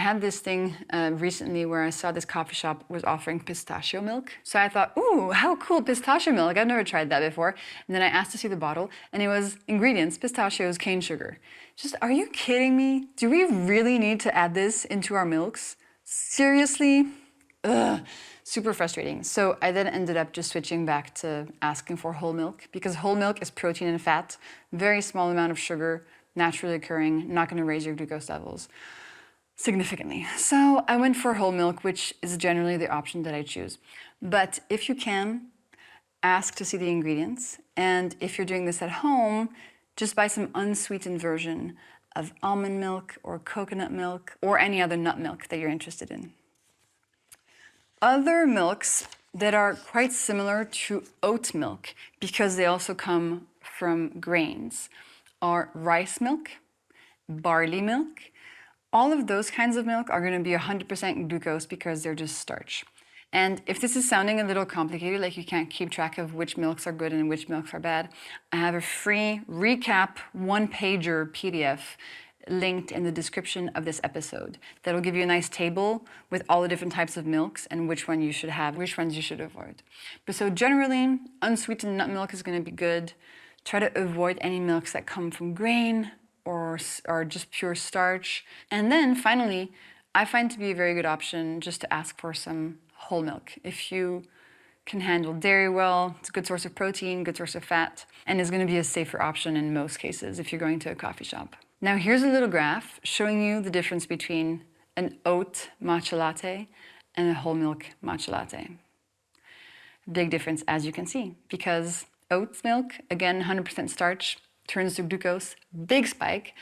had this thing recently where I saw this coffee shop was offering pistachio milk. So I thought, ooh, how cool, pistachio milk. I've never tried that before. And then I asked to see the bottle, and it was ingredients, pistachios, cane sugar. Just, are you kidding me? Do we really need to add this into our milks? Seriously? Ugh, super frustrating. So I then ended up just switching back to asking for whole milk, because whole milk is protein and fat, very small amount of sugar, naturally occurring, not going to raise your glucose levels significantly. So I went for whole milk, which is generally the option that I choose. But if you can, ask to see the ingredients. And if you're doing this at home, just buy some unsweetened version of almond milk or coconut milk or any other nut milk that you're interested in. Other milks that are quite similar to oat milk, because they also come from grains, are rice milk, barley milk. All of those kinds of milk are going to be 100% glucose because they're just starch. And if this is sounding a little complicated, like you can't keep track of which milks are good and which milks are bad, I have a free recap one-pager PDF linked in the description of this episode that'll give you a nice table with all the different types of milks and which one you should have, which ones you should avoid. But so generally, unsweetened nut milk is going to be good. Try to avoid any milks that come from grain or are just pure starch. And then finally, I find to be a very good option just to ask for some whole milk. If you can handle dairy well, it's a good source of protein, good source of fat, and is going to be a safer option in most cases if you're going to a coffee shop. Now here's a little graph showing you the difference between an oat matcha latte and a whole milk matcha latte. Big difference, as you can see, because oat milk, again, 100% starch, turns to glucose, big spike.